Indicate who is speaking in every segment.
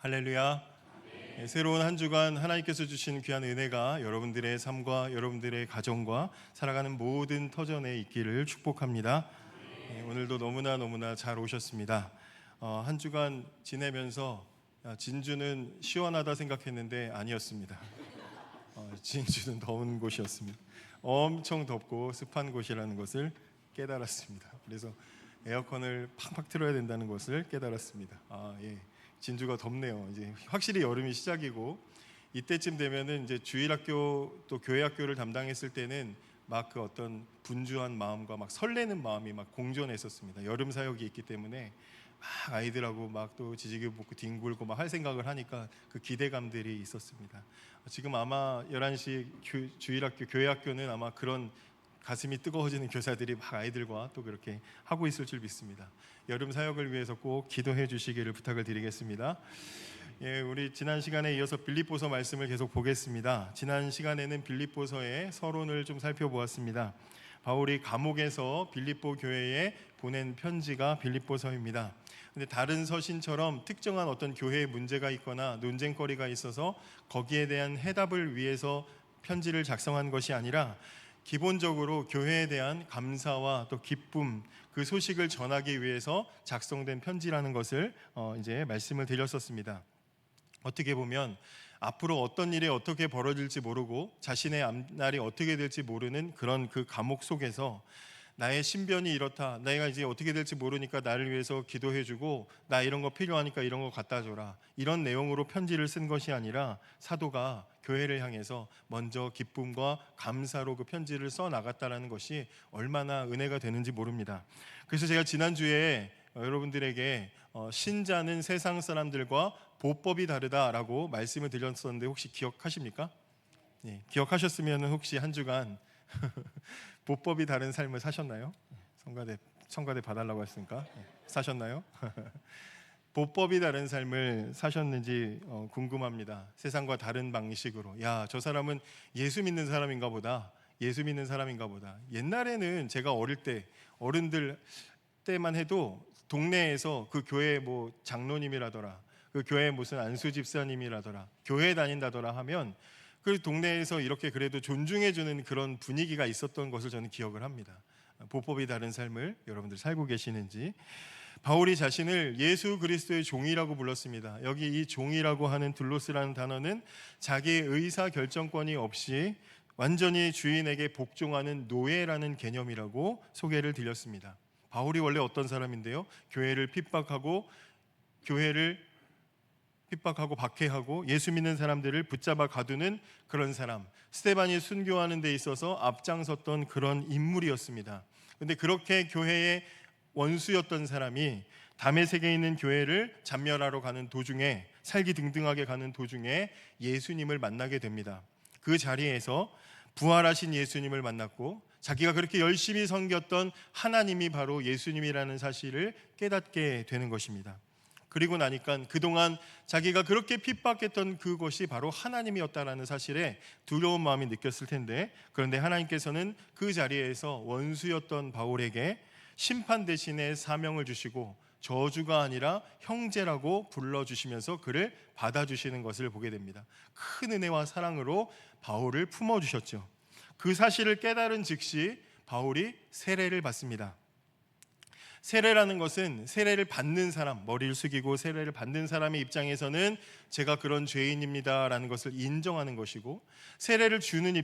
Speaker 1: 할렐루야. 새로운 한 주간 하나님께서 주신 귀한 은혜가 여러분들의 삶과 여러분들의 가정과 살아가는 모든 터전에 있기를 축복합니다. 오늘도 너무나 잘 오셨습니다. 한 주간 지내면서 진주는 시원하다 생각했는데 아니었습니다. 진주는 더운 곳이었습니다. 엄청 덥고 습한 곳이라는 것을 깨달았습니다. 그래서 에어컨을 팍팍 틀어야 된다는 것을 깨달았습니다. 진주가 덥네요. 이제 확실히 여름이 시작이고, 이때쯤 되면은 이제 주일학교 또 교회학교를 담당했을 때는 막 그 어떤 분주한 마음과 막 설레는 마음이 막 공존했었습니다. 여름 사역이 있기 때문에 막 아이들하고 막 또 지지개 볶고 뒹굴고 막 할 생각을 하니까 그 기대감들이 있었습니다. 지금 아마 11시 주일학교 교회학교는 아마 그런 가슴이 뜨거워지는 교사들이 막 아이들과 또 그렇게 하고 있을 줄 믿습니다. 여름 사역을 위해서 꼭 기도해 주시기를 부탁을 드리겠습니다. 우리 지난 시간에 이어서 빌립보서 말씀을 계속 보겠습니다. 지난 시간에는 빌립보서의 서론을 좀 살펴보았습니다. 바울이 감옥에서 빌립보 교회에 보낸 편지가 빌립보서입니다. 근데 다른 서신처럼 특정한 어떤 교회의 문제가 있거나 논쟁거리가 있어서 거기에 대한 해답을 위해서 편지를 작성한 것이 아니라 기본적으로 교회에 대한 감사와 또 기쁨, 그 소식을 전하기 위해서 작성된 편지라는 것을 이제 말씀을 드렸었습니다. 어떻게 보면 앞으로 어떤 일이 어떻게 벌어질지 모르고 자신의 앞날이 어떻게 될지 모르는 그런 그 감옥 속에서 나의 신변이 이렇다, 내가 이제 어떻게 될지 모르니까 나를 위해서 기도해주고, 나 이런 거 필요하니까 이런 거 갖다 줘라, 이런 내용으로 편지를 쓴 것이 아니라 사도가 교회를 향해서 먼저 기쁨과 감사로 그 편지를 써 나갔다라는 것이 얼마나 은혜가 되는지 모릅니다. 그래서 제가 지난주에 여러분들에게 신자는 세상 사람들과 보법이 다르다라고 말씀을 드렸었는데 혹시 기억하십니까? 기억하셨으면 혹시 한 주간 보법이 다른 삶을 사셨나요? 성가대 봐달라고 했으니까 사셨나요? 보법이 다른 삶을 사셨는지 궁금합니다. 세상과 다른 방식으로, 야, 저 사람은 예수 믿는 사람인가 보다, 예수 믿는 사람인가 보다. 옛날에는 제가 어릴 때, 어른들 때만 해도 동네에서 그 교회 뭐 장로님이라더라, 그 교회 무슨 안수 집사님이라더라, 교회 다닌다더라 하면 그 동네에서 이렇게 그래도 존중해주는 그런 분위기가 있었던 것을 저는 기억을 합니다. 보법이 다른 삶을 여러분들 살고 계시는지. 바울이 자신을 예수 그리스도의 종이라고 불렀습니다. 여기 이 종이라고 하는 둘로스라는 단어는 자기의 의사 결정권이 없이 완전히 주인에게 복종하는 노예라는 개념이라고 소개를 드렸습니다. 바울이 원래 어떤 사람인데요? 교회를 핍박하고 박해하고 예수 믿는 사람들을 붙잡아 가두는 그런 사람, 스데반이 순교하는 데 있어서 앞장섰던 그런 인물이었습니다. 그런데 그렇게 교회의 원수였던 사람이 다메섹에 있는 교회를 잔멸하러 가는 도중에, 살기 등등하게 가는 도중에 예수님을 만나게 됩니다. 그 자리에서 부활하신 예수님을 만났고, 자기가 그렇게 열심히 섬겼던 하나님이 바로 예수님이라는 사실을 깨닫게 되는 것입니다. 그리고 나니까 그동안 자기가 그렇게 핍박했던 그것이 바로 하나님이었다라는 사실에 두려운 마음이 느꼈을 텐데, 그런데 하나님께서는 그 자리에서 원수였던 바울에게 심판 대신에 사명을 주시고 저주가 아니라 형제라고 불러주시면서 그를 받아주시는 것을 보게 됩니다. 큰 은혜와 사랑으로 바울을 품어주셨죠. 그 사실을 깨달은 즉시 바울이 세례를 받습니다. 세례라는 것은 세례를 받는 사람, 머리를 숙이고 세례를 받는 사람의 입장에서는 제가 그런 죄인입니다 라는 것을 인정하는 것이고, 세례를 주는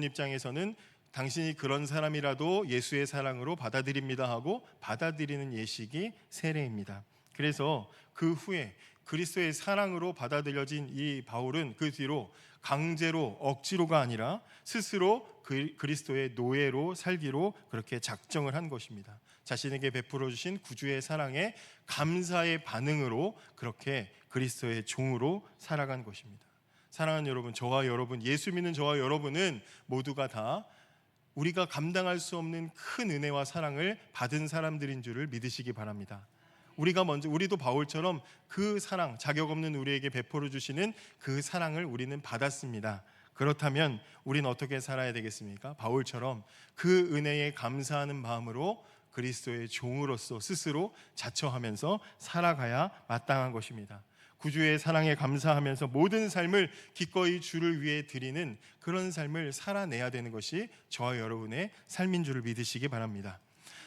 Speaker 1: 입장에서는 당신이 그런 사람이라도 예수의 사랑으로 받아들입니다 하고 받아들이는 예식이 세례입니다. 그래서 그 후에 그리스도의 사랑으로 받아들여진 이 바울은 그 뒤로 강제로, 억지로가 아니라 스스로 그리스도의 노예로 살기로 그렇게 작정을 한 것입니다. 자신에게 베풀어 주신 구주의 사랑에 감사의 반응으로 그렇게 그리스도의 종으로 살아간 것입니다. 사랑하는 여러분, 저와 여러분, 예수 믿는 저와 여러분은 모두가 다 우리가 감당할 수 없는 큰 은혜와 사랑을 받은 사람들인 줄을 믿으시기 바랍니다. 우리도 바울처럼 그 사랑, 자격 없는 우리에게 베풀어 주시는 그 사랑을 우리는 받았습니다. 그렇다면 우리는 어떻게 살아야 되겠습니까? 바울처럼 그 은혜에 감사하는 마음으로 그리스도의 종으로서 스스로 자처하면서 살아가야 마땅한 것입니다. 구주의 사랑에 감사하면서 모든 삶을 기꺼이 주를 위해 드리는 그런 삶을 살아내야 되는 것이 저와 여러분의 삶인 줄을 믿으시기 바랍니다.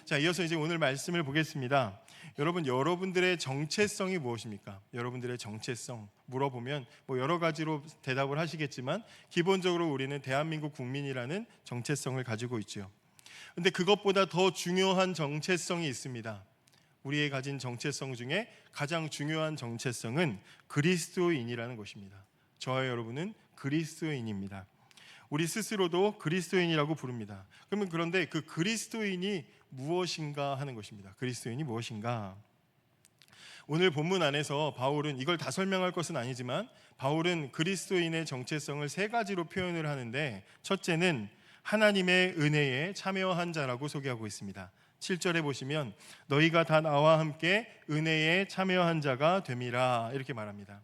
Speaker 1: 자, 이어서 이제 오늘 말씀을 보겠습니다. 여러분들의 정체성이 무엇입니까? 여러분들의 정체성 물어보면 여러 가지로 대답을 하시겠지만 기본적으로 우리는 대한민국 국민이라는 정체성을 가지고 있죠. 근데 그것보다 더 중요한 정체성이 있습니다. 우리의 가진 정체성 중에 가장 중요한 정체성은 그리스도인이라는 것입니다. 저와 여러분은 그리스도인입니다. 우리 스스로도 그리스도인이라고 부릅니다. 그런데 그 그리스도인이 무엇인가 하는 것입니다. 그리스도인이 무엇인가? 오늘 본문 안에서 바울은 이걸 다 설명할 것은 아니지만 바울은 그리스도인의 정체성을 세 가지로 표현을 하는데, 첫째는 하나님의 은혜에 참여한 자라고 소개하고 있습니다. 7절에 보시면 너희가 다 나와 함께 은혜에 참여한 자가 됨이라 이렇게 말합니다.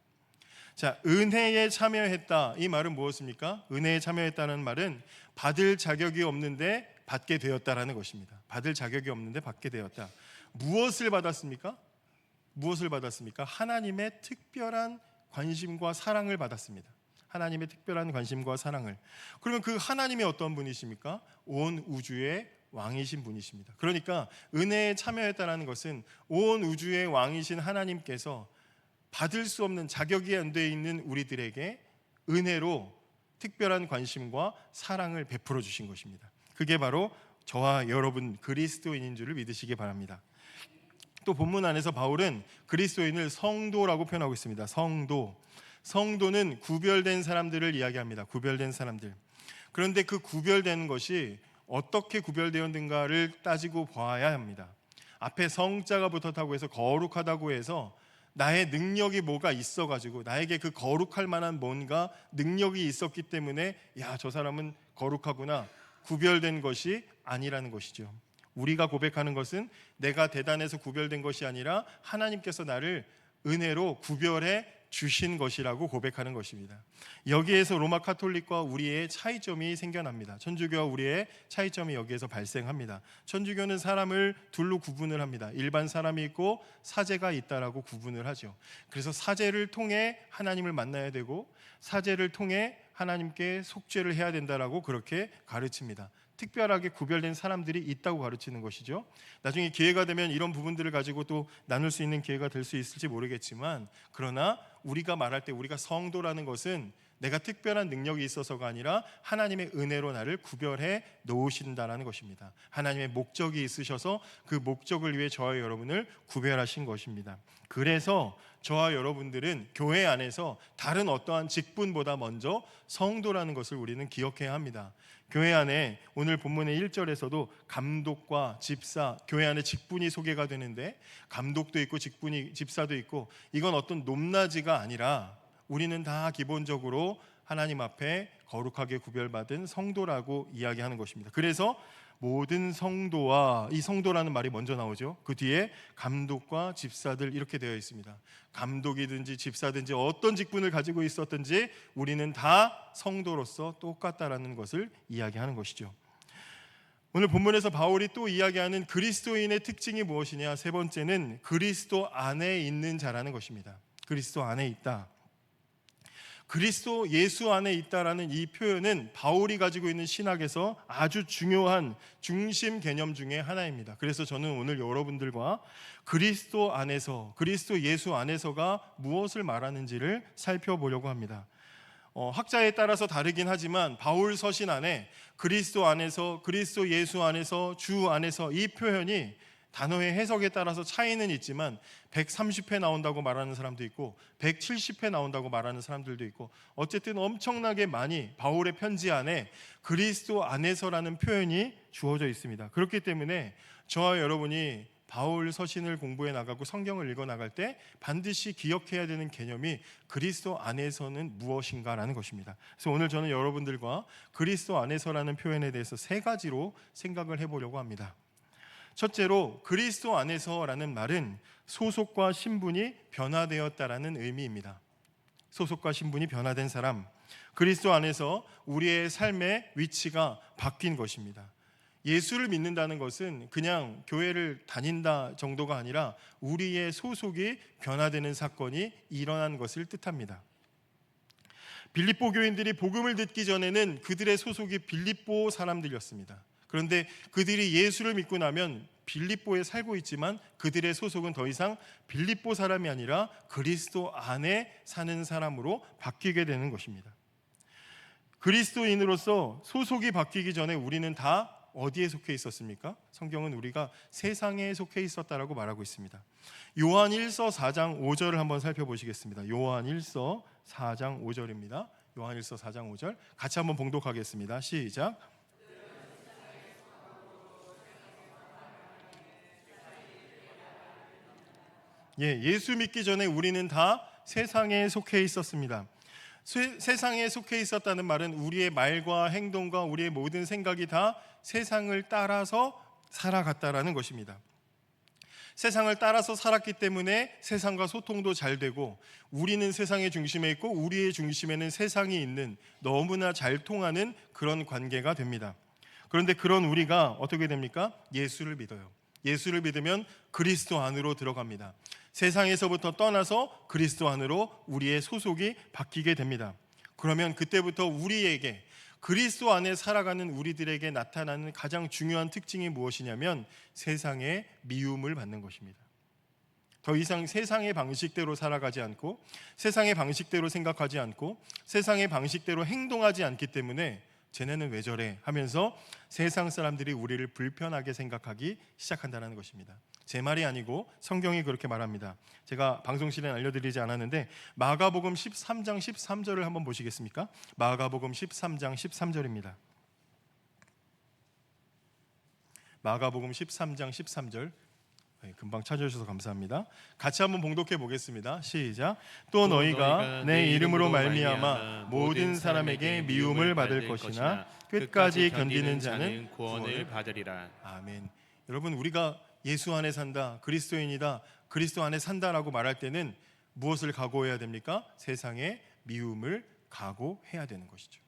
Speaker 1: 자, 은혜에 참여했다, 이 말은 무엇입니까? 은혜에 참여했다는 말은 받을 자격이 없는데 받게 되었다라는 것입니다. 받을 자격이 없는데 받게 되었다. 무엇을 받았습니까? 하나님의 특별한 관심과 사랑을 받았습니다. 하나님의 특별한 관심과 사랑을. 그러면 그 하나님이 어떤 분이십니까? 온 우주의 왕이신 분이십니다. 그러니까 은혜에 참여했다는 것은 온 우주의 왕이신 하나님께서 받을 수 없는, 자격이 안 돼 있는 우리들에게 은혜로 특별한 관심과 사랑을 베풀어 주신 것입니다. 그게 바로 저와 여러분 그리스도인인 줄을 믿으시기 바랍니다. 또 본문 안에서 바울은 그리스도인을 성도라고 표현하고 있습니다. 성도는 구별된 사람들을 이야기합니다. 구별된 사람들. 그런데 그 구별되는 것이 어떻게 구별되었는가를 따지고 보아야 합니다. 앞에 성자가 붙었다고 해서 거룩하다고 해서 나의 능력이 뭐가 있어가지고 나에게 그 거룩할 만한 뭔가 능력이 있었기 때문에 저 사람은 거룩하구나, 구별된 것이 아니라는 것이죠. 우리가 고백하는 것은 내가 대단해서 구별된 것이 아니라 하나님께서 나를 은혜로 구별해 주신 것이라고 고백하는 것입니다. 여기에서 로마 카톨릭과 우리의 차이점이 생겨납니다. 천주교와 우리의 차이점이 여기에서 발생합니다. 천주교는 사람을 둘로 구분을 합니다. 일반 사람이 있고 사제가 있다라고 구분을 하죠. 그래서 사제를 통해 하나님을 만나야 되고 사제를 통해 하나님께 속죄를 해야 된다라고 그렇게 가르칩니다. 특별하게 구별된 사람들이 있다고 가르치는 것이죠. 나중에 기회가 되면 이런 부분들을 가지고 또 나눌 수 있는 기회가 될 수 있을지 모르겠지만, 그러나 우리가 말할 때 우리가 성도라는 것은 내가 특별한 능력이 있어서가 아니라 하나님의 은혜로 나를 구별해 놓으신다라는 것입니다. 하나님의 목적이 있으셔서 그 목적을 위해 저와 여러분을 구별하신 것입니다. 그래서 저와 여러분들은 교회 안에서 다른 어떠한 직분보다 먼저 성도라는 것을 우리는 기억해야 합니다. 교회 안에 오늘 본문의 1절에서도 감독과 집사, 교회 안에 직분이 소개가 되는데 감독도 있고 집사도 있고, 이건 어떤 높낮이가 아니라 우리는 다 기본적으로 하나님 앞에 거룩하게 구별받은 성도라고 이야기하는 것입니다. 그래서 모든 성도와, 이 성도라는 말이 먼저 나오죠. 그 뒤에 감독과 집사들 이렇게 되어 있습니다. 감독이든지 집사든지 어떤 직분을 가지고 있었든지 우리는 다 성도로서 똑같다라는 것을 이야기하는 것이죠. 오늘 본문에서 바울이 또 이야기하는 그리스도인의 특징이 무엇이냐? 세 번째는 그리스도 안에 있는 자라는 것입니다. 그리스도 안에 있다. 그리스도 예수 안에 있다라는 이 표현은 바울이 가지고 있는 신학에서 아주 중요한 중심 개념 중에 하나입니다. 그래서 저는 오늘 여러분들과 그리스도 안에서, 그리스도 예수 안에서가 무엇을 말하는지를 살펴보려고 합니다. 학자에 따라서 다르긴 하지만 바울 서신 안에 그리스도 안에서, 그리스도 예수 안에서, 주 안에서, 이 표현이 단어의 해석에 따라서 차이는 있지만 130회 나온다고 말하는 사람도 있고 170회 나온다고 말하는 사람들도 있고, 어쨌든 엄청나게 많이 바울의 편지 안에 그리스도 안에서라는 표현이 주어져 있습니다. 그렇기 때문에 저와 여러분이 바울 서신을 공부해 나가고 성경을 읽어 나갈 때 반드시 기억해야 되는 개념이 그리스도 안에서는 무엇인가라는 것입니다. 그래서 오늘 저는 여러분들과 그리스도 안에서라는 표현에 대해서 세 가지로 생각을 해보려고 합니다. 첫째로, 그리스도 안에서라는 말은 소속과 신분이 변화되었다라는 의미입니다. 소속과 신분이 변화된 사람, 그리스도 안에서 우리의 삶의 위치가 바뀐 것입니다. 예수를 믿는다는 것은 그냥 교회를 다닌다 정도가 아니라 우리의 소속이 변화되는 사건이 일어난 것을 뜻합니다. 빌립보 교인들이 복음을 듣기 전에는 그들의 소속이 빌립보 사람들이었습니다. 그런데 그들이 예수를 믿고 나면 빌립보에 살고 있지만 그들의 소속은 더 이상 빌립보 사람이 아니라 그리스도 안에 사는 사람으로 바뀌게 되는 것입니다. 그리스도인으로서 소속이 바뀌기 전에 우리는 다 어디에 속해 있었습니까? 성경은 우리가 세상에 속해 있었다라고 말하고 있습니다. 요한 1서 4장 5절을 한번 살펴보시겠습니다. 요한 1서 4장 5절입니다. 요한 1서 4장 5절 같이 한번 봉독하겠습니다. 시작. 예수 믿기 전에 우리는 다 세상에 속해 있었습니다. 세상에 속해 있었다는 말은 우리의 말과 행동과 우리의 모든 생각이 다 세상을 따라서 살아갔다라는 것입니다. 세상을 따라서 살았기 때문에 세상과 소통도 잘 되고 우리는 세상의 중심에 있고 우리의 중심에는 세상이 있는 너무나 잘 통하는 그런 관계가 됩니다. 그런데 그런 우리가 어떻게 됩니까? 예수를 믿어요. 예수를 믿으면 그리스도 안으로 들어갑니다. 세상에서부터 떠나서 그리스도 안으로 우리의 소속이 바뀌게 됩니다. 그러면 그때부터 우리에게 그리스도 안에 살아가는 우리들에게 나타나는 가장 중요한 특징이 무엇이냐면 세상의 미움을 받는 것입니다. 더 이상 세상의 방식대로 살아가지 않고 세상의 방식대로 생각하지 않고 세상의 방식대로 행동하지 않기 때문에 쟤네는 왜 저래 하면서 세상 사람들이 우리를 불편하게 생각하기 시작한다는 것입니다. 제 말이 아니고 성경이 그렇게 말합니다. 제가 방송 시간에 알려드리지 않았는데 마가복음 13장 13절을 한번 보시겠습니까? 마가복음 13장 13절입니다. 마가복음 13장 13절 금방 찾아주셔서 감사합니다. 같이 한번 봉독해 보겠습니다. 시작. 또 너희가 내 이름으로 말미암아 모든 사람에게 미움을 받을 것이나 끝까지 견디는 자는 구원을 받으리라. 아멘. 여러분, 우리가 예수 안에 산다, 그리스도인이다, 그리스도 안에 산다라고 말할 때는 무엇을 각오해야 됩니까? 세상의 미움을 각오해야 되는 것이죠.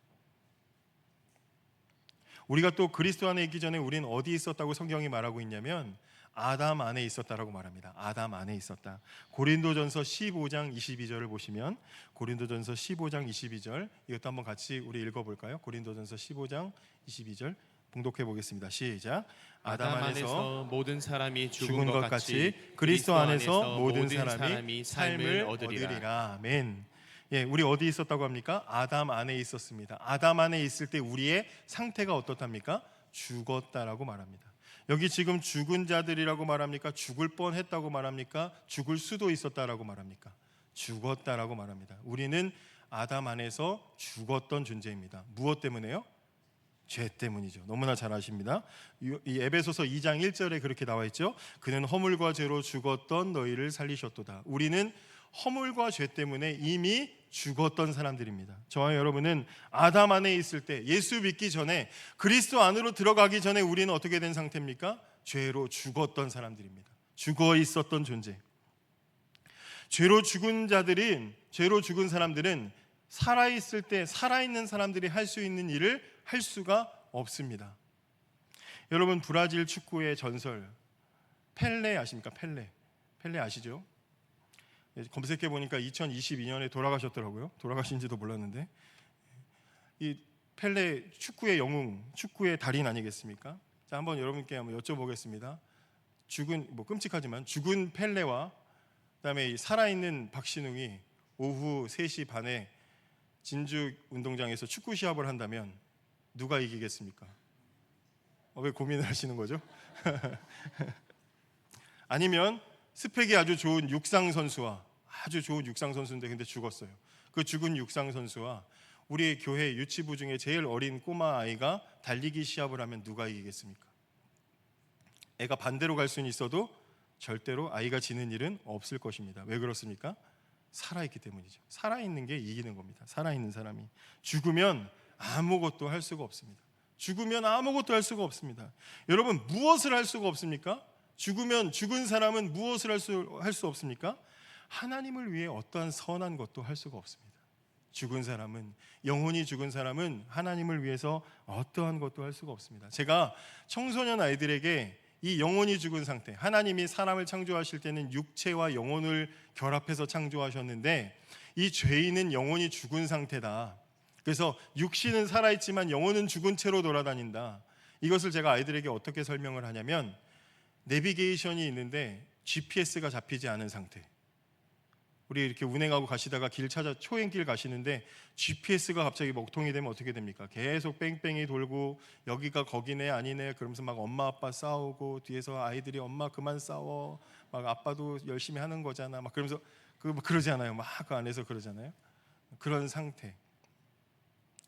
Speaker 1: 우리가 또 그리스도 안에 있기 전에 우리는 어디 있었다고 성경이 말하고 있냐면 아담 안에 있었다라고 말합니다. 아담 안에 있었다. 고린도전서 15장 22절을 보시면 고린도전서 15장 22절 이것도 한번 같이 우리 읽어볼까요? 고린도전서 15장 22절 봉독해 보겠습니다. 시작. 아담 안에서 모든 사람이 죽은 것 같이 그리스도 안에서 모든 사람이 삶을 얻으리라. 아멘. 우리 어디 있었다고 합니까? 아담 안에 있었습니다. 아담 안에 있을 때 우리의 상태가 어떻답니까? 죽었다라고 말합니다. 여기 지금 죽은 자들이라고 말합니까? 죽을 뻔했다고 말합니까? 죽을 수도 있었다라고 말합니까? 죽었다라고 말합니다. 우리는 아담 안에서 죽었던 존재입니다. 무엇 때문에요? 죄 때문이죠. 너무나 잘 아십니다. 이 에베소서 2장 1절에 그렇게 나와 있죠. 그는 허물과 죄로 죽었던 너희를 살리셨도다. 우리는 허물과 죄 때문에 이미 죽었던 사람들입니다. 저와 여러분은 아담 안에 있을 때 예수 믿기 전에 그리스도 안으로 들어가기 전에 우리는 어떻게 된 상태입니까? 죄로 죽었던 사람들입니다. 죽어 있었던 존재. 죄로 죽은 사람들은 살아있을 때 살아있는 사람들이 할 수 있는 일을 할 수가 없습니다. 여러분, 브라질 축구의 전설 펠레 아십니까? 펠레 아시죠? 검색해 보니까 2022년에 돌아가셨더라고요. 돌아가신지도 몰랐는데 이 펠레 축구의 영웅, 축구의 달인 아니겠습니까? 자, 한번 여러분께 한번 여쭤보겠습니다. 끔찍하지만 죽은 펠레와 그다음에 이 살아있는 박신웅이 오후 3시 반에 진주 운동장에서 축구 시합을 한다면 누가 이기겠습니까? 왜 고민을 하시는 거죠? 아니면 스펙이 아주 좋은 육상 선수인데 근데 죽었어요. 그 죽은 육상 선수와 우리 교회 유치부 중에 제일 어린 꼬마 아이가 달리기 시합을 하면 누가 이기겠습니까? 애가 반대로 갈 수는 있어도 절대로 아이가 지는 일은 없을 것입니다. 왜 그렇습니까? 살아있기 때문이죠. 살아있는 게 이기는 겁니다. 살아있는 사람이. 죽으면 아무것도 할 수가 없습니다. 여러분, 무엇을 할 수가 없습니까? 죽은 사람은 무엇을 할 수 없습니까? 하나님을 위해 어떠한 선한 것도 할 수가 없습니다. 죽은 사람은, 영혼이 죽은 사람은 하나님을 위해서 어떠한 것도 할 수가 없습니다. 제가 청소년 아이들에게 이 영혼이 죽은 상태, 하나님이 사람을 창조하실 때는 육체와 영혼을 결합해서 창조하셨는데 이 죄인은 영혼이 죽은 상태다. 그래서 육신은 살아있지만 영혼은 죽은 채로 돌아다닌다. 이것을 제가 아이들에게 어떻게 설명을 하냐면, 내비게이션이 있는데 GPS가 잡히지 않은 상태. 우리 이렇게 운행하고 가시다가 길 찾아 초행길 가시는데 GPS가 갑자기 먹통이 되면 어떻게 됩니까? 계속 뺑뺑이 돌고 여기가 거기네 아니네 그러면서 막 엄마 아빠 싸우고, 뒤에서 아이들이 엄마 그만 싸워, 막 아빠도 열심히 하는 거잖아 막 그러면서 그러지 않아요? 막 그 안에서 그러잖아요. 그런 상태,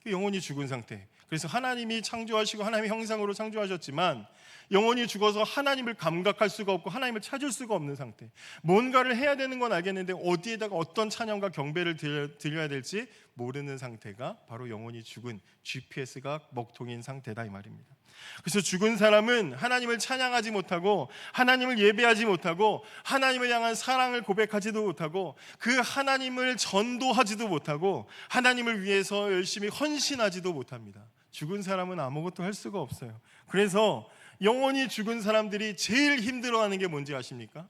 Speaker 1: 영혼이 죽은 상태. 그래서 하나님이 창조하시고 하나님의 형상으로 창조하셨지만 영혼이 죽어서 하나님을 감각할 수가 없고 하나님을 찾을 수가 없는 상태. 뭔가를 해야 되는 건 알겠는데 어디에다가 어떤 찬양과 경배를 드려야 될지 모르는 상태가 바로 영혼이 죽은, GPS가 먹통인 상태다 이 말입니다. 그래서 죽은 사람은 하나님을 찬양하지 못하고 하나님을 예배하지 못하고 하나님을 향한 사랑을 고백하지도 못하고 그 하나님을 전도하지도 못하고 하나님을 위해서 열심히 헌신하지도 못합니다. 죽은 사람은 아무것도 할 수가 없어요. 그래서 영혼이 죽은 사람들이 제일 힘들어하는 게 뭔지 아십니까?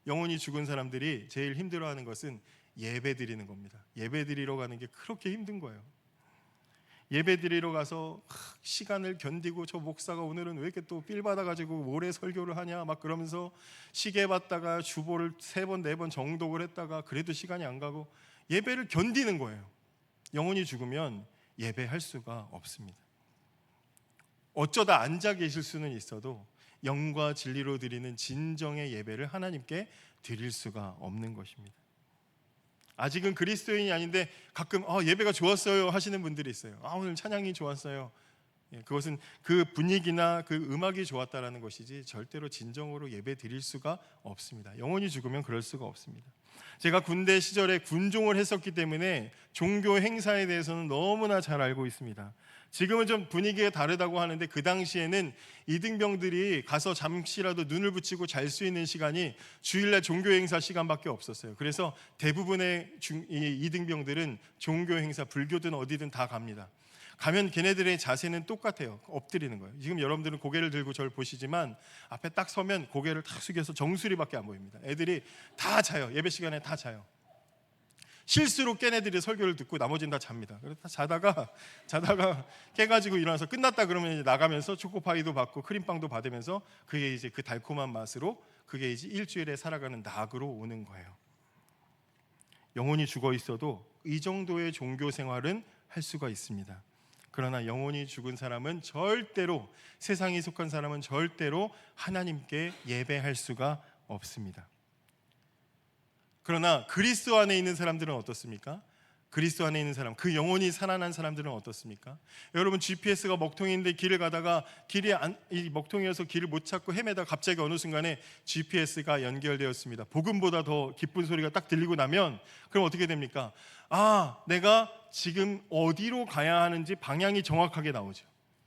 Speaker 1: 영혼이 죽은 사람들이 제일 힘들어하는 것은 예배 드리는 겁니다. 예배 드리러 가는 게 그렇게 힘든 거예요. 예배 드리러 가서 시간을 견디고, 저 목사가 오늘은 왜 이렇게 또 삘 받아가지고 모래 설교를 하냐 막 그러면서 시계 봤다가 주보를 3번 4번 정독을 했다가 그래도 시간이 안 가고 예배를 견디는 거예요. 영혼이 죽으면 예배할 수가 없습니다. 어쩌다 앉아 계실 수는 있어도 영과 진리로 드리는 진정의 예배를 하나님께 드릴 수가 없는 것입니다. 아직은 그리스도인이 아닌데 가끔 예배가 좋았어요 하시는 분들이 있어요. 오늘 찬양이 좋았어요. 그것은 그 분위기나 그 음악이 좋았다라는 것이지 절대로 진정으로 예배 드릴 수가 없습니다. 영혼이 죽으면 그럴 수가 없습니다. 제가 군대 시절에 군종을 했었기 때문에 종교 행사에 대해서는 너무나 잘 알고 있습니다. 지금은 좀 분위기가 다르다고 하는데 그 당시에는 이등병들이 가서 잠시라도 눈을 붙이고 잘 수 있는 시간이 주일날 종교 행사 시간밖에 없었어요. 그래서 대부분의 이등병들은 종교 행사, 불교든 어디든 다 갑니다. 가면 걔네들의 자세는 똑같아요. 엎드리는 거예요. 지금 여러분들은 고개를 들고 저를 보시지만 앞에 딱 서면 고개를 탁 숙여서 정수리밖에 안 보입니다. 애들이 다 자요. 예배 시간에 다 자요. 실수로 깬 애들이 설교를 듣고 나머지는 다 잡니다. 그래서 자다가 깨가지고 일어나서 끝났다 그러면 이제 나가면서 초코파이도 받고 크림빵도 받으면서 그게 이제 그 달콤한 맛으로 그게 이제 일주일에 살아가는 낙으로 오는 거예요. 영혼이 죽어 있어도 이 정도의 종교 생활은 할 수가 있습니다. 그러나 영혼이 죽은 사람은 절대로, 세상에 속한 사람은 절대로 하나님께 예배할 수가 없습니다. 그러나 그리스도 안에 있는 사람들은 어떻습니까? 그리스도 안에 있는 사람, 그 영혼이 살아난 사람들은 어떻습니까? 여러분, GPS가 먹통인데 길을 가다가 이 먹통이어서 길을 못 찾고 헤매다 갑자기 어느 순간에 GPS가 연결되었습니다. 복음보다 더 기쁜 소리가 딱 들리고 나면 그럼 어떻게 됩니까? 내가 지금 어디로 가야 하는지 방향이 정확하게 나오죠.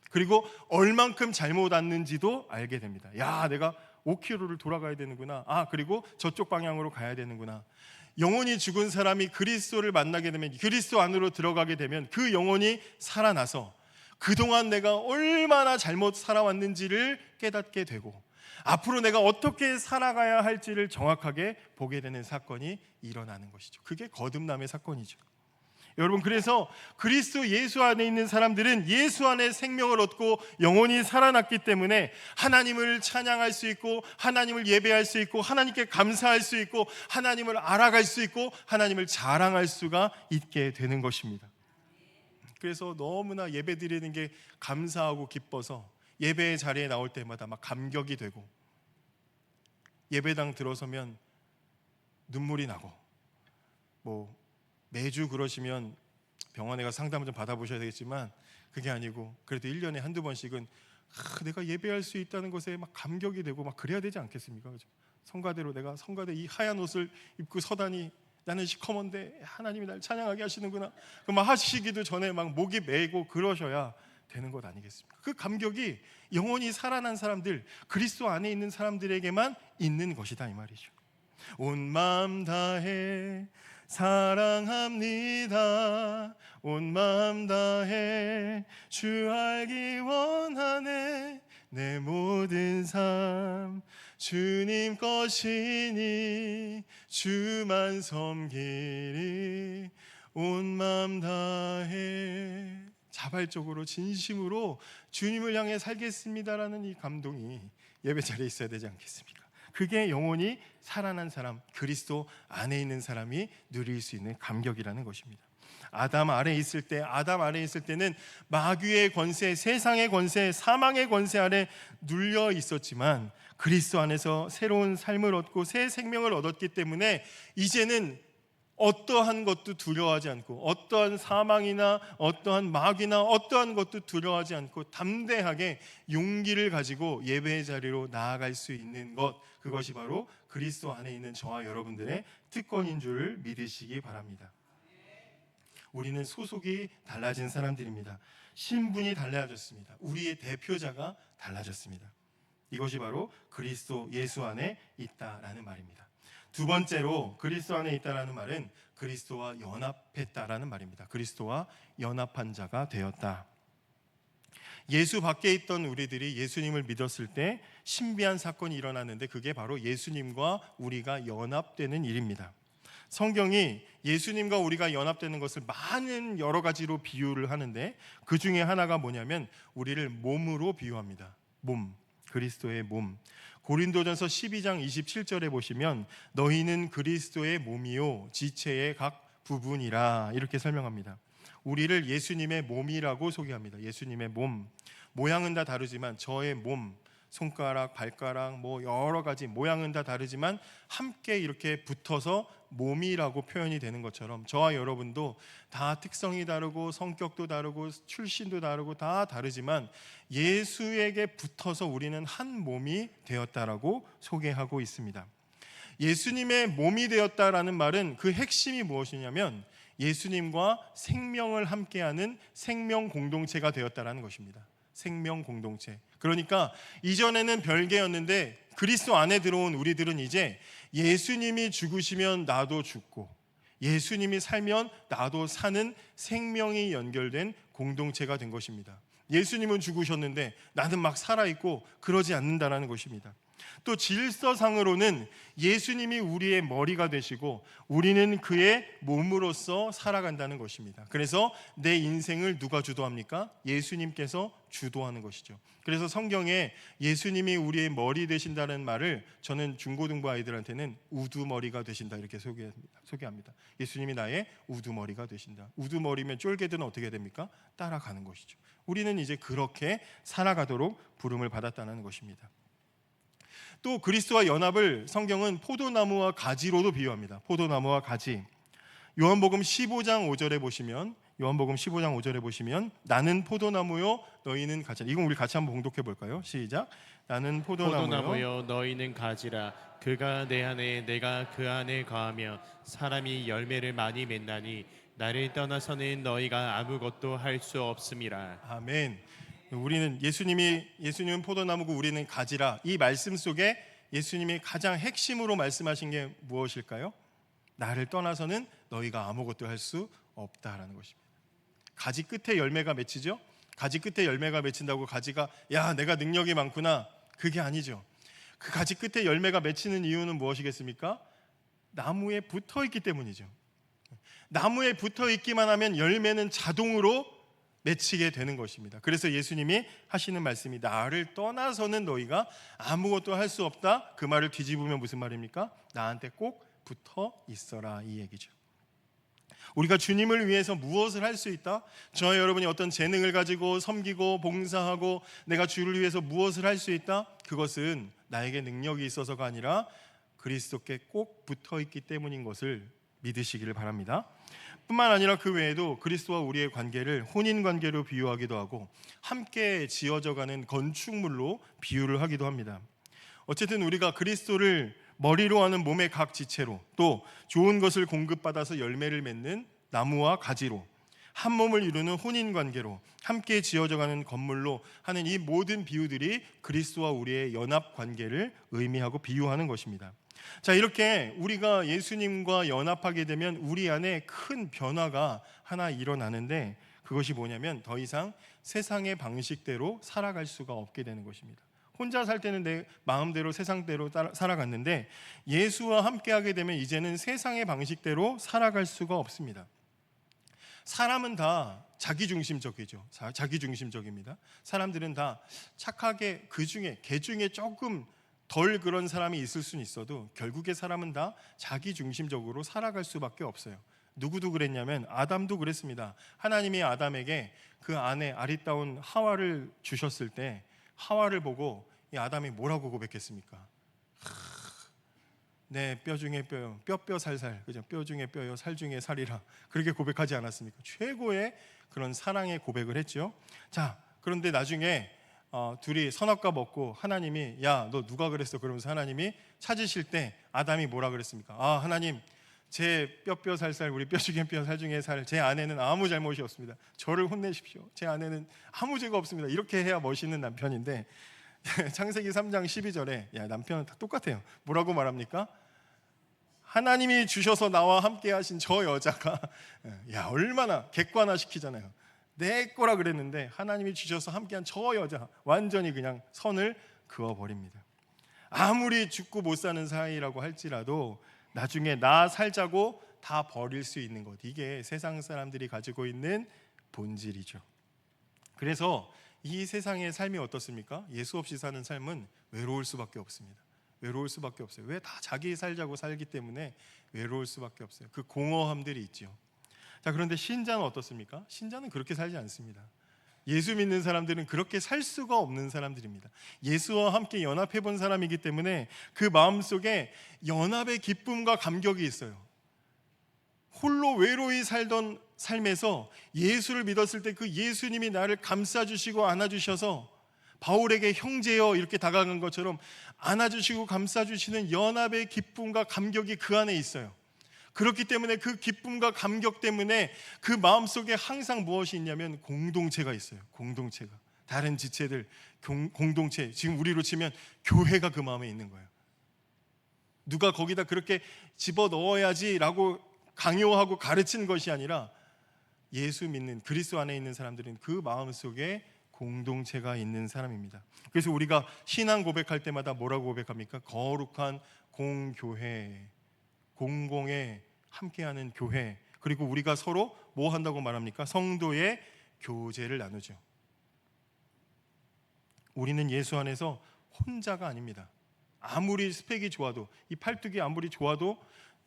Speaker 1: 그리고 얼만큼 잘못 왔는지도 알게 됩니다. 내가 5km를 돌아가야 되는구나. 그리고 저쪽 방향으로 가야 되는구나. 영혼이 죽은 사람이 그리스도를 만나게 되면, 그리스도 안으로 들어가게 되면 그 영혼이 살아나서 그동안 내가 얼마나 잘못 살아왔는지를 깨닫게 되고 앞으로 내가 어떻게 살아가야 할지를 정확하게 보게 되는 사건이 일어나는 것이죠. 그게 거듭남의 사건이죠. 여러분, 그래서 그리스도 예수 안에 있는 사람들은 예수 안에 생명을 얻고 영혼이 살아났기 때문에 하나님을 찬양할 수 있고 하나님을 예배할 수 있고 하나님께 감사할 수 있고 하나님을 알아갈 수 있고 하나님을 자랑할 수가 있게 되는 것입니다. 그래서 너무나 예배 드리는 게 감사하고 기뻐서 예배의 자리에 나올 때마다 막 감격이 되고, 예배당 들어서면 눈물이 나고, 매주 그러시면 병원에 가서 상담을 좀 받아보셔야 되겠지만 그게 아니고 그래도 1년에 한두 번씩은 내가 예배할 수 있다는 것에 막 감격이 되고 막 그래야 되지 않겠습니까? 그렇죠? 성가대로 내가 성가대 이 하얀 옷을 입고 서다니 나는 시커먼데 하나님이 날 찬양하게 하시는구나. 막 하시기도 전에 막 목이 메고 그러셔야 되는 것 아니겠습니까? 그 감격이 영혼이 살아난 사람들, 그리스도 안에 있는 사람들에게만 있는 것이다 이 말이죠. 온 마음 다해 사랑합니다. 온 마음 다해 주 알기 원하네. 내 모든 삶 주님 것이니 주만 섬기리. 온 마음 다해 자발적으로 진심으로 주님을 향해 살겠습니다라는 이 감동이 예배 자리에 있어야 되지 않겠습니까? 그게 영원히 살아난 사람, 그리스도 안에 있는 사람이 누릴 수 있는 감격이라는 것입니다. 아담 아래에 있을 때는 마귀의 권세, 세상의 권세, 사망의 권세 아래 눌려 있었지만 그리스도 안에서 새로운 삶을 얻고 새 생명을 얻었기 때문에 이제는 어떠한 것도 두려워하지 않고, 어떠한 사망이나 어떠한 마귀나 어떠한 것도 두려워하지 않고 담대하게 용기를 가지고 예배의 자리로 나아갈 수 있는 것, 그것이 바로 그리스도 안에 있는 저와 여러분들의 특권인 줄 믿으시기 바랍니다. 우리는 소속이 달라진 사람들입니다. 신분이 달라졌습니다. 우리의 대표자가 달라졌습니다. 이것이 바로 그리스도 예수 안에 있다라는 말입니다. 두 번째로 그리스도 안에 있다라는 말은 그리스도와 연합했다라는 말입니다. 그리스도와 연합한 자가 되었다. 예수 밖에 있던 우리들이 예수님을 믿었을 때 신비한 사건이 일어났는데 그게 바로 예수님과 우리가 연합되는 일입니다. 성경이 예수님과 우리가 연합되는 것을 많은 여러 가지로 비유를 하는데 그 중에 하나가 뭐냐면 우리를 몸으로 비유합니다. 몸, 그리스도의 몸. 고린도전서 12장 27절에 보시면 너희는 그리스도의 몸이요 지체의 각 부분이라 이렇게 설명합니다. 우리를 예수님의 몸이라고 소개합니다. 예수님의 몸. 모양은 다 다르지만 저의 몸, 손가락, 발가락 뭐 여러 가지 모양은 다 다르지만 함께 이렇게 붙어서 몸이라고 표현이 되는 것처럼 저와 여러분도 다 특성이 다르고 성격도 다르고 출신도 다르고 다 다르지만 예수에게 붙어서 우리는 한 몸이 되었다라고 소개하고 있습니다. 예수님의 몸이 되었다라는 말은 그 핵심이 무엇이냐면 예수님과 생명을 함께하는 생명 공동체가 되었다라는 것입니다. 생명 공동체. 그러니까 이전에는 별개였는데 그리스도 안에 들어온 우리들은 이제 예수님이 죽으시면 나도 죽고 예수님이 살면 나도 사는 생명이 연결된 공동체가 된 것입니다. 예수님은 죽으셨는데 나는 막 살아있고 그러지 않는다라는 것입니다. 또 질서상으로는 예수님이 우리의 머리가 되시고 우리는 그의 몸으로서 살아간다는 것입니다. 그래서 내 인생을 누가 주도합니까? 예수님께서 주도하는 것이죠. 그래서 성경에 예수님이 우리의 머리 되신다는 말을 저는 중고등부 아이들한테는 우두머리가 되신다 이렇게 소개합니다. 예수님이 나의 우두머리가 되신다. 우두머리면 쫄개들은 어떻게 됩니까? 따라가는 것이죠. 우리는 이제 그렇게 살아가도록 부름을 받았다는 것입니다. 또 그리스도와 연합을 성경은 포도나무와 가지로도 비유합니다. 포도나무와 가지. 요한복음 15장 5절에 보시면 나는 포도나무요 너희는 가지라. 이건 우리 같이 한번 봉독해 볼까요? 시작. 나는 포도나무요
Speaker 2: 너희는 가지라. 그가 내 안에 내가 그 안에 거하며 사람이 열매를 많이 맺나니 나를 떠나서는 너희가 아무것도 할 수 없음이라.
Speaker 1: 아멘. 예수님은 포도나무고 우리는 가지라. 이 말씀 속에 예수님이 가장 핵심으로 말씀하신 게 무엇일까요? 나를 떠나서는 너희가 아무것도 할 수 없다라는 것입니다. 가지 끝에 열매가 맺히죠? 가지 끝에 열매가 맺힌다고 가지가 야 내가 능력이 많구나 그게 아니죠. 그 가지 끝에 열매가 맺히는 이유는 무엇이겠습니까? 나무에 붙어 있기 때문이죠. 나무에 붙어 있기만 하면 열매는 자동으로 맺히게 되는 것입니다. 그래서 예수님이 하시는 말씀이 나를 떠나서는 너희가 아무것도 할 수 없다. 그 말을 뒤집으면 무슨 말입니까? 나한테 꼭 붙어 있어라 이 얘기죠. 우리가 주님을 위해서 무엇을 할 수 있다? 저와 여러분이 어떤 재능을 가지고 섬기고 봉사하고 내가 주를 위해서 무엇을 할 수 있다? 그것은 나에게 능력이 있어서가 아니라 그리스도께 꼭 붙어 있기 때문인 것을 믿으시기를 바랍니다. 뿐만 아니라 그 외에도 그리스도와 우리의 관계를 혼인 관계로 비유하기도 하고 함께 지어져가는 건축물로 비유를 하기도 합니다. 어쨌든 우리가 그리스도를 머리로 하는 몸의 각 지체로 또 좋은 것을 공급받아서 열매를 맺는 나무와 가지로 한 몸을 이루는 혼인 관계로 함께 지어져가는 건물로 하는 이 모든 비유들이 그리스도와 우리의 연합 관계를 의미하고 비유하는 것입니다. 자, 이렇게 우리가 예수님과 연합하게 되면 우리 안에 큰 변화가 하나 일어나는데, 그것이 뭐냐면 더 이상 세상의 방식대로 살아갈 수가 없게 되는 것입니다. 혼자 살 때는 내 마음대로 세상대로 살아갔는데, 예수와 함께하게 되면 이제는 세상의 방식대로 살아갈 수가 없습니다. 사람은 다 자기중심적이죠. 자기중심적입니다. 사람들은 다 착하게, 개 중에 조금 덜 그런 사람이 있을 수는 있어도 결국에 사람은 다 자기중심적으로 살아갈 수밖에 없어요. 누구도 그랬냐면 아담도 그랬습니다. 하나님이 아담에게 그 안에 아리따운 하와를 주셨을 때 하와를 보고 이 아담이 뭐라고 고백했습니까? 내 뼈 중에 뼈요, 뼈 살살, 그죠? 뼈 중에 뼈요, 살 중에 살이라, 그렇게 고백하지 않았습니까? 최고의 그런 사랑의 고백을 했죠. 자, 그런데 나중에 둘이 선악과 먹고 하나님이 야, 너 누가 그랬어? 그러면서 하나님이 찾으실 때 아담이 뭐라 그랬습니까? 아, 하나님, 제 뼈 살살, 우리 뼈 중에 뼈, 살 중에 살, 제 아내는 아무 잘못이 없습니다. 저를 혼내십시오. 제 아내는 아무 죄가 없습니다. 이렇게 해야 멋있는 남편인데, 창세기 3장 12절에 야, 남편은 다 똑같아요. 뭐라고 말합니까? 하나님이 주셔서 나와 함께 하신 저 여자가 야, 얼마나 객관화시키잖아요. 내 거라 그랬는데 하나님이 주셔서 함께한 저 여자, 완전히 그냥 선을 그어버립니다. 아무리 죽고 못 사는 사이라고 할지라도 나중에 나 살자고 다 버릴 수 있는 것, 이게 세상 사람들이 가지고 있는 본질이죠. 그래서 이 세상의 삶이 어떻습니까? 예수 없이 사는 삶은 외로울 수밖에 없습니다. 외로울 수밖에 없어요. 왜? 다 자기 살자고 살기 때문에 외로울 수밖에 없어요. 그 공허함들이 있죠. 자, 그런데 신자는 어떻습니까? 신자는 그렇게 살지 않습니다. 예수 믿는 사람들은 그렇게 살 수가 없는 사람들입니다. 예수와 함께 연합해 본 사람이기 때문에 그 마음속에 연합의 기쁨과 감격이 있어요. 홀로 외로이 살던 삶에서 예수를 믿었을 때 그 예수님이 나를 감싸주시고 안아주셔서 바울에게 형제여 이렇게 다가간 것처럼 안아주시고 감싸주시는 연합의 기쁨과 감격이 그 안에 있어요. 그렇기 때문에 그 기쁨과 감격 때문에 그 마음속에 항상 무엇이 있냐면 공동체가 있어요. 공동체가, 다른 지체들 공동체, 지금 우리로 치면 교회가 그 마음에 있는 거예요. 누가 거기다 그렇게 집어넣어야지라고 강요하고 가르치는 것이 아니라 예수 믿는 그리스도 안에 있는 사람들은 그 마음속에 공동체가 있는 사람입니다. 그래서 우리가 신앙 고백할 때마다 뭐라고 고백합니까? 거룩한 공교회, 공공에 함께하는 교회. 그리고 우리가 서로 뭐 한다고 말합니까? 성도의 교제를 나누죠. 우리는 예수 안에서 혼자가 아닙니다. 아무리 스펙이 좋아도, 이 팔뚝이 아무리 좋아도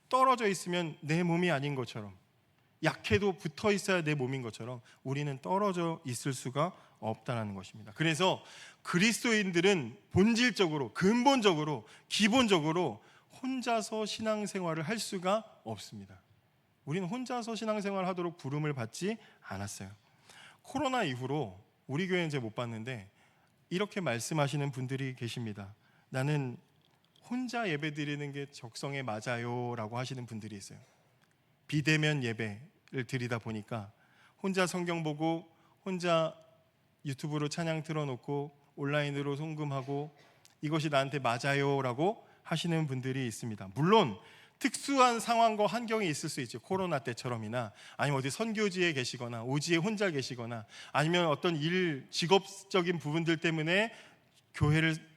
Speaker 1: 떨어져 있으면 내 몸이 아닌 것처럼, 약해도 붙어 있어야 내 몸인 것처럼 우리는 떨어져 있을 수가 없다는 것입니다. 그래서 그리스도인들은 본질적으로, 근본적으로, 기본적으로 혼자서 신앙생활을 할 수가 없습니다. 우리는 혼자서 신앙생활을 하도록 부름을 받지 않았어요. 코로나 이후로 우리 교회는 이제 못 봤는데 이렇게 말씀하시는 분들이 계십니다. 나는 혼자 예배 드리는 게 적성에 맞아요 라고 하시는 분들이 있어요. 비대면 예배를 드리다 보니까 혼자 성경 보고 혼자 유튜브로 찬양 틀어놓고 온라인으로 송금하고 이것이 나한테 맞아요 라고 하시는 분들이 있습니다. 물론 특수한 상황과 환경이 있을 수 있죠. 코로나 때처럼이나 아니면 어디 선교지에 계시거나 오지에 혼자 계시거나 아니면 어떤 직업적인 부분들 때문에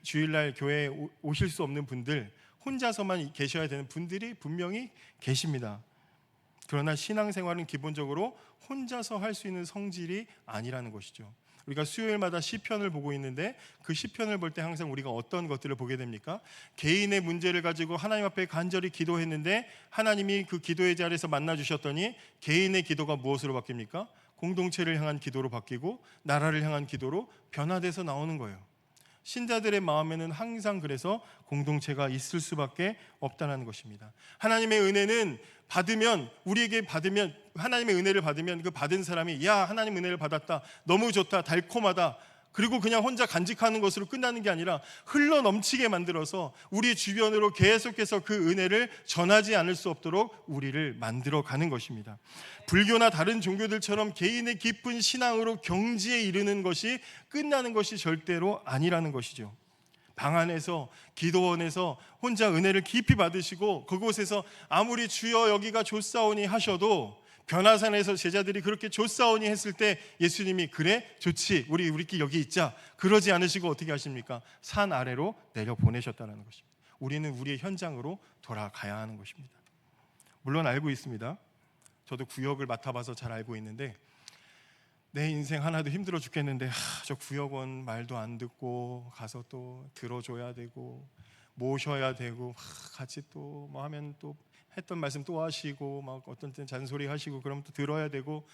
Speaker 1: 주일날 교회에 오실 수 없는 분들, 혼자서만 계셔야 되는 분들이 분명히 계십니다. 그러나 신앙생활은 기본적으로 혼자서 할 수 있는 성질이 아니라는 것이죠. 우리가 수요일마다 시편을 보고 있는데 그 시편을 볼 때 항상 우리가 어떤 것들을 보게 됩니까? 개인의 문제를 가지고 하나님 앞에 간절히 기도했는데 하나님이 그 기도의 자리에서 만나주셨더니 개인의 기도가 무엇으로 바뀝니까? 공동체를 향한 기도로 바뀌고 나라를 향한 기도로 변화돼서 나오는 거예요. 신자들의 마음에는 항상 그래서 공동체가 있을 수밖에 없다는 것입니다. 하나님의 은혜는 하나님의 은혜를 받으면 그 받은 사람이 야, 하나님 은혜를 받았다, 너무 좋다, 달콤하다, 그리고 그냥 혼자 간직하는 것으로 끝나는 게 아니라 흘러 넘치게 만들어서 우리 주변으로 계속해서 그 은혜를 전하지 않을 수 없도록 우리를 만들어 가는 것입니다. 불교나 다른 종교들처럼 개인의 깊은 신앙으로 경지에 이르는 것이 끝나는 것이 절대로 아니라는 것이죠. 방 안에서 기도원에서 혼자 은혜를 깊이 받으시고 그곳에서 아무리 주여 여기가 좋사오니 하셔도 변화산에서 제자들이 그렇게 좋사오니 했을 때 예수님이 그래 좋지 우리끼리 여기 있자 그러지 않으시고 어떻게 하십니까? 산 아래로 내려 보내셨다는 것입니다. 우리는 우리의 현장으로 돌아가야 하는 것입니다. 물론 알고 있습니다. 저도 구역을 맡아봐서 잘 알고 있는데 내 인생 하나도 힘들어 죽겠는데 저 구역원 말도 안 듣고 가서 또 들어줘야 되고 모셔야 되고 같이 또 뭐 하면 또 했던 말씀 또 하시고 막 어떤 때는 잔소리 하시고 그럼 또 들어야 되고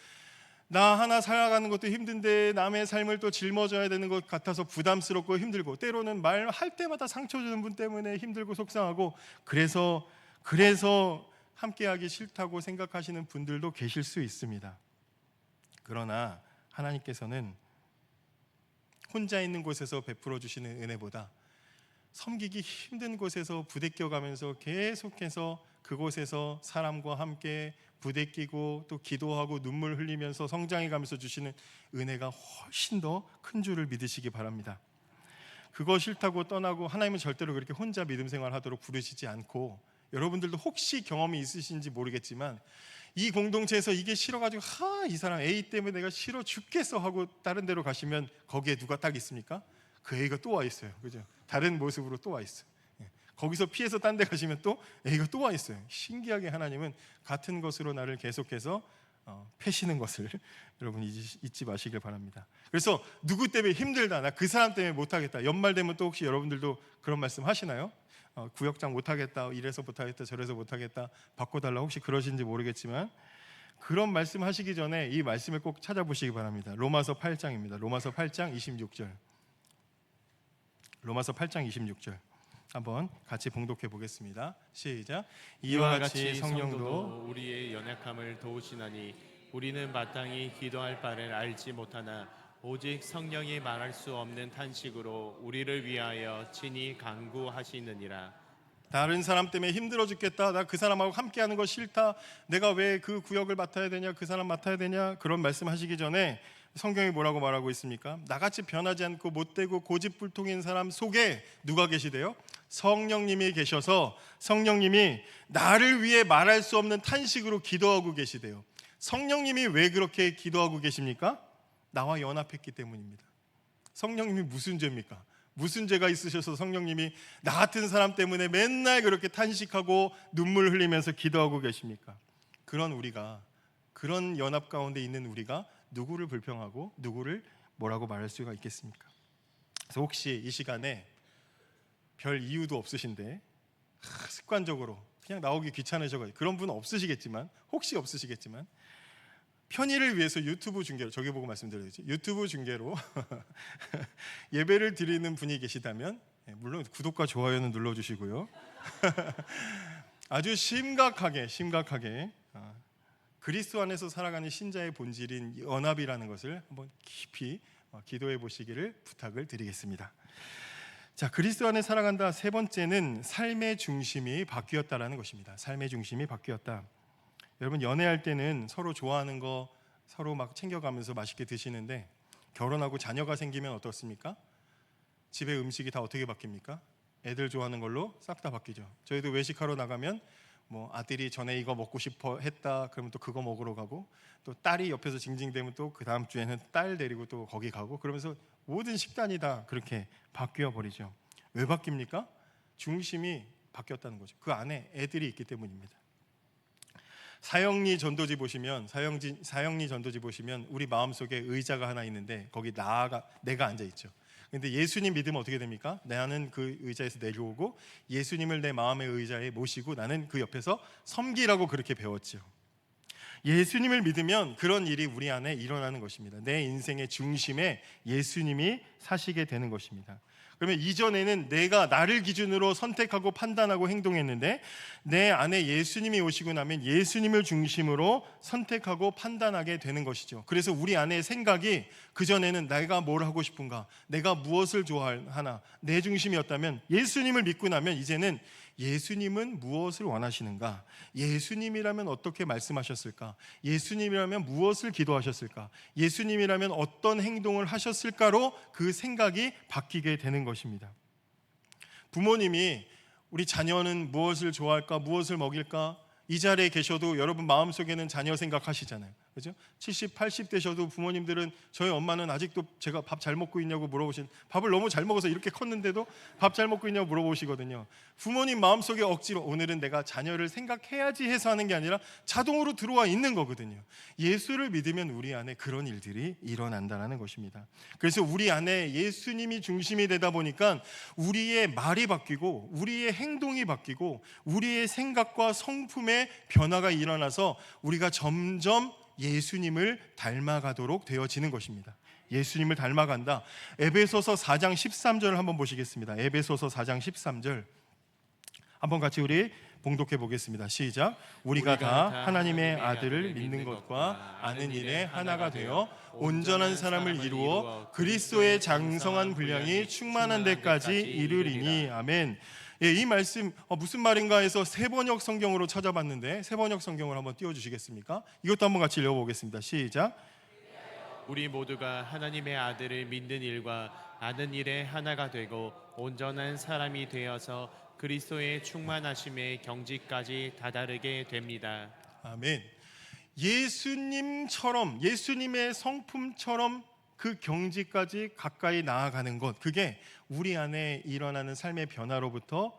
Speaker 1: 나 하나 살아가는 것도 힘든데 남의 삶을 또 짊어져야 되는 것 같아서 부담스럽고 힘들고 때로는 말할 때마다 상처 주는 분 때문에 힘들고 속상하고 그래서 함께하기 싫다고 생각하시는 분들도 계실 수 있습니다. 그러나 하나님께서는 혼자 있는 곳에서 베풀어 주시는 은혜보다 섬기기 힘든 곳에서 부대껴가면서 계속해서 그곳에서 사람과 함께 부대끼고 또 기도하고 눈물 흘리면서 성장해가면서 주시는 은혜가 훨씬 더 큰 줄을 믿으시기 바랍니다. 그거 싫다고 떠나고 하나님은 절대로 그렇게 혼자 믿음 생활하도록 부르시지 않고 여러분들도 혹시 경험이 있으신지 모르겠지만 이 공동체에서 이게 싫어가지고 이 사람 A 때문에 내가 싫어 죽겠어 하고 다른 데로 가시면 거기에 누가 딱 있습니까? 그 A가 또 와 있어요. 그죠? 다른 모습으로 또 와 있어요. 거기서 피해서 딴 데 가시면 또 A가 또 와 있어요. 신기하게 하나님은 같은 것으로 나를 계속해서 패시는 것을 여러분 잊지 마시길 바랍니다. 그래서 누구 때문에 힘들다, 나 그 사람 때문에 못하겠다, 연말 되면 또 혹시 여러분들도 그런 말씀 하시나요? 구역장 못하겠다, 이래서 못하겠다, 저래서 못하겠다, 바꿔달라, 혹시 그러신지 모르겠지만 그런 말씀 하시기 전에 이 말씀을 꼭 찾아보시기 바랍니다. 로마서 8장입니다. 로마서 8장 26절. 로마서 8장 26절 한번 같이 봉독해 보겠습니다. 시작.
Speaker 2: 이와 같이 성령도 우리의 연약함을 도우시나니 우리는 마땅히 기도할 바를 알지 못하나 오직 성령이 말할 수 없는 탄식으로 우리를 위하여 친히 간구하시느니라.
Speaker 1: 다른 사람 때문에 힘들어 죽겠다, 나 그 사람하고 함께하는 거 싫다, 내가 왜 그 구역을 맡아야 되냐, 그 사람 맡아야 되냐, 그런 말씀하시기 전에 성경이 뭐라고 말하고 있습니까? 나같이 변하지 않고 못되고 고집불통인 사람 속에 누가 계시대요? 성령님이 계셔서 성령님이 나를 위해 말할 수 없는 탄식으로 기도하고 계시대요. 성령님이 왜 그렇게 기도하고 계십니까? 나와 연합했기 때문입니다. 성령님이 무슨 죄입니까? 무슨 죄가 있으셔서 성령님이 나 같은 사람 때문에 맨날 그렇게 탄식하고 눈물 흘리면서 기도하고 계십니까? 그런 우리가, 그런 연합 가운데 있는 우리가 누구를 불평하고 누구를 뭐라고 말할 수가 있겠습니까? 그래서 혹시 이 시간에 별 이유도 없으신데 습관적으로 그냥 나오기 귀찮으셔가지고 그런 분은 없으시겠지만, 혹시 없으시겠지만 편의를 위해서 유튜브 중계로, 저기 보고 말씀드려야지, 유튜브 중계로 예배를 드리는 분이 계시다면 물론 구독과 좋아요는 눌러주시고요. 아주 심각하게 그리스도 안에서 살아가는 신자의 본질인 연합이라는 것을 한번 깊이 기도해 보시기를 부탁을 드리겠습니다. 자, 그리스도 안에 살아간다. 세 번째는 삶의 중심이 바뀌었다라는 것입니다. 삶의 중심이 바뀌었다. 여러분, 연애할 때는 서로 좋아하는 거 서로 막 챙겨가면서 맛있게 드시는데 결혼하고 자녀가 생기면 어떻습니까? 집에 음식이 다 어떻게 바뀝니까? 애들 좋아하는 걸로 싹 다 바뀌죠. 저희도 외식하러 나가면 뭐 아들이 전에 이거 먹고 싶어 했다 그러면 또 그거 먹으러 가고, 또 딸이 옆에서 징징대면 또 그 다음 주에는 딸 데리고 또 거기 가고, 그러면서 모든 식단이 다 그렇게 바뀌어 버리죠. 왜 바뀝니까? 중심이 바뀌었다는 거죠. 그 안에 애들이 있기 때문입니다. 사형리 전도지 보시면 우리 마음속에 의자가 하나 있는데 거기 내가 앉아 있죠. 근데 예수님 믿으면 어떻게 됩니까? 나는 그 의자에서 내려오고 예수님을 내 마음의 의자에 모시고 나는 그 옆에서 섬기라고 그렇게 배웠죠. 예수님을 믿으면 그런 일이 우리 안에 일어나는 것입니다. 내 인생의 중심에 예수님이 사시게 되는 것입니다. 그러면 이전에는 내가 나를 기준으로 선택하고 판단하고 행동했는데 내 안에 예수님이 오시고 나면 예수님을 중심으로 선택하고 판단하게 되는 것이죠. 그래서 우리 안에 생각이 그전에는 내가 뭘 하고 싶은가, 내가 무엇을 좋아하나, 내 중심이었다면 예수님을 믿고 나면 이제는 예수님은 무엇을 원하시는가, 예수님이라면 어떻게 말씀하셨을까, 예수님이라면 무엇을 기도하셨을까, 예수님이라면 어떤 행동을 하셨을까로 그 생각이 바뀌게 되는 것입니다. 부모님이 우리 자녀는 무엇을 좋아할까, 무엇을 먹일까, 이 자리에 계셔도 여러분 마음속에는 자녀 생각하시잖아요. 그죠? 70, 80 되셔도 부모님들은, 저희 엄마는 아직도 제가 밥 잘 먹고 있냐고 물어보신, 밥을 너무 잘 먹어서 이렇게 컸는데도 밥 잘 먹고 있냐고 물어보시거든요. 부모님 마음속에 억지로 오늘은 내가 자녀를 생각해야지 해서 하는 게 아니라 자동으로 들어와 있는 거거든요. 예수를 믿으면 우리 안에 그런 일들이 일어난다는 것입니다. 그래서 우리 안에 예수님이 중심이 되다 보니까 우리의 말이 바뀌고 우리의 행동이 바뀌고 우리의 생각과 성품의 변화가 일어나서 우리가 점점 예수님을 닮아가도록 되어지는 것입니다. 예수님을 닮아간다. 에베소서 4장 13절을 한번 보시겠습니다. 에베소서 4장 13절 한번 같이 우리 봉독해 보겠습니다. 시작. 우리가 다 하나님의 아들을 믿는 것과 아는 일에 하나가 되어 온전한 사람을 이루어 그리스도의 장성한 분량이 충만한 데까지 이르리니. 아멘. 예, 이 말씀 무슨 말인가 해서 세번역 성경으로 찾아봤는데, 세번역 성경을 한번 띄워주시겠습니까? 이것도 한번 같이 읽어보겠습니다. 시작.
Speaker 2: 우리 모두가 하나님의 아들을 믿는 일과 아는 일에 하나가 되고 온전한 사람이 되어서 그리스도의 충만하심의 경지까지 다다르게 됩니다.
Speaker 1: 아멘. 예수님처럼, 예수님의 성품처럼 그 경지까지 가까이 나아가는 것, 그게 우리 안에 일어나는 삶의 변화로부터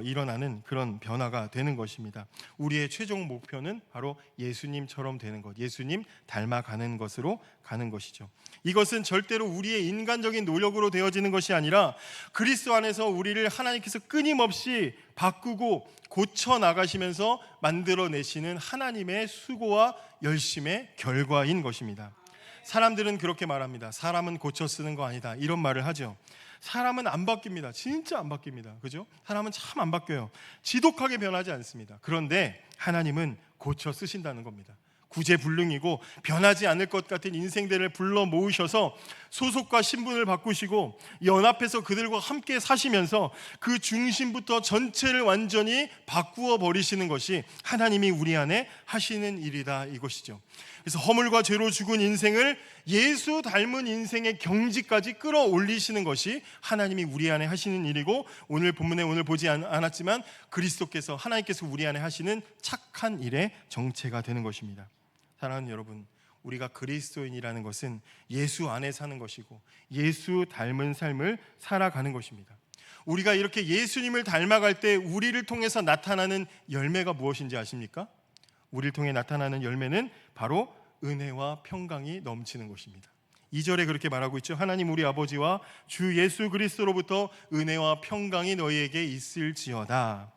Speaker 1: 일어나는 그런 변화가 되는 것입니다. 우리의 최종 목표는 바로 예수님처럼 되는 것, 예수님 닮아가는 것으로 가는 것이죠. 이것은 절대로 우리의 인간적인 노력으로 되어지는 것이 아니라 그리스도 안에서 우리를 하나님께서 끊임없이 바꾸고 고쳐 나가시면서 만들어내시는 하나님의 수고와 열심의 결과인 것입니다. 사람들은 그렇게 말합니다. 사람은 고쳐 쓰는 거 아니다, 이런 말을 하죠. 사람은 안 바뀝니다. 진짜 안 바뀝니다. 그죠? 사람은 참 안 바뀌어요. 지독하게 변하지 않습니다. 그런데 하나님은 고쳐 쓰신다는 겁니다. 구제불능이고 변하지 않을 것 같은 인생들을 불러 모으셔서 소속과 신분을 바꾸시고 연합해서 그들과 함께 사시면서 그 중심부터 전체를 완전히 바꾸어 버리시는 것이 하나님이 우리 안에 하시는 일이다, 이것이죠. 그래서 허물과 죄로 죽은 인생을 예수 닮은 인생의 경지까지 끌어올리시는 것이 하나님이 우리 안에 하시는 일이고, 오늘 본문에 오늘 보지 않았지만 그리스도께서, 하나님께서 우리 안에 하시는 착한 일의 정체가 되는 것입니다. 사랑하는 여러분, 우리가 그리스도인이라는 것은 예수 안에 사는 것이고 예수 닮은 삶을 살아가는 것입니다. 우리가 이렇게 예수님을 닮아갈 때 우리를 통해서 나타나는 열매가 무엇인지 아십니까? 우리를 통해 나타나는 열매는 바로 은혜와 평강이 넘치는 것입니다. 2절에 그렇게 말하고 있죠. 하나님 우리 아버지와 주 예수 그리스도로부터 은혜와 평강이 너희에게 있을지어다.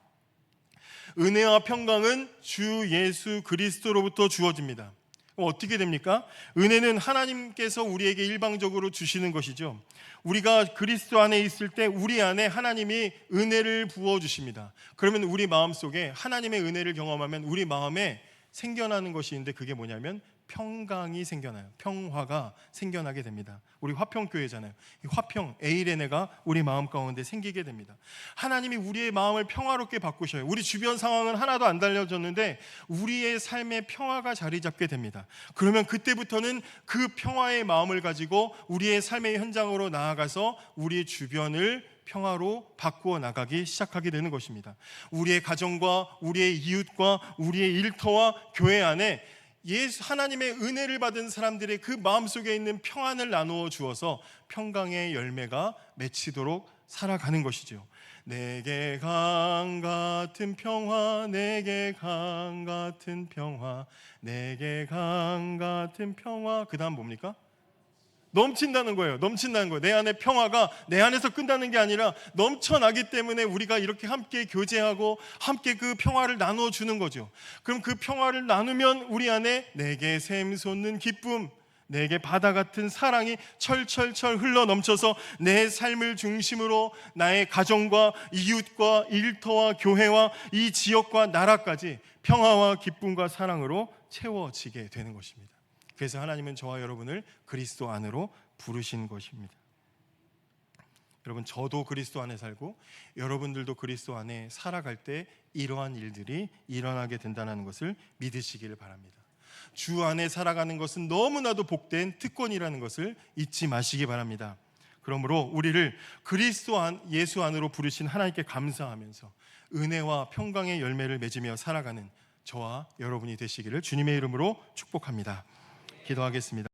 Speaker 1: 은혜와 평강은 주 예수 그리스도로부터 주어집니다. 어떻게 됩니까? 은혜는 하나님께서 우리에게 일방적으로 주시는 것이죠. 우리가 그리스도 안에 있을 때 우리 안에 하나님이 은혜를 부어주십니다. 그러면 우리 마음속에 하나님의 은혜를 경험하면 우리 마음에 생겨나는 것이 있는데, 그게 뭐냐면 평강이 생겨나요. 평화가 생겨나게 됩니다. 우리 화평교회잖아요. 이 화평, 에이레네가 우리 마음 가운데 생기게 됩니다. 하나님이 우리의 마음을 평화롭게 바꾸셔요. 우리 주변 상황은 하나도 안 달라졌는데 우리의 삶에 평화가 자리 잡게 됩니다. 그러면 그때부터는 그 평화의 마음을 가지고 우리의 삶의 현장으로 나아가서 우리 주변을 평화로 바꾸어 나가기 시작하게 되는 것입니다. 우리의 가정과 우리의 이웃과 우리의 일터와 교회 안에 예수 하나님의 은혜를 받은 사람들의 그 마음속에 있는 평안을 나누어 주어서 평강의 열매가 맺히도록 살아가는 것이죠. 내게 강 같은 평화, 내게 강 같은 평화, 내게 강 같은 평화. 그 다음 뭡니까? 넘친다는 거예요. 넘친다는 거예요. 내 안에 평화가 내 안에서 끝나는 게 아니라 넘쳐나기 때문에 우리가 이렇게 함께 교제하고 함께 그 평화를 나눠주는 거죠. 그럼 그 평화를 나누면 우리 안에 내게 샘솟는 기쁨, 내게 바다 같은 사랑이 철철철 흘러 넘쳐서 내 삶을 중심으로 나의 가정과 이웃과 일터와 교회와 이 지역과 나라까지 평화와 기쁨과 사랑으로 채워지게 되는 것입니다. 그래서 하나님은 저와 여러분을 그리스도 안으로 부르신 것입니다. 여러분, 저도 그리스도 안에 살고 여러분들도 그리스도 안에 살아갈 때 이러한 일들이 일어나게 된다는 것을 믿으시기를 바랍니다. 주 안에 살아가는 것은 너무나도 복된 특권이라는 것을 잊지 마시기 바랍니다. 그러므로 우리를 그리스도 예수 안으로 부르신 하나님께 감사하면서 은혜와 평강의 열매를 맺으며 살아가는 저와 여러분이 되시기를 주님의 이름으로 축복합니다. 기도하겠습니다.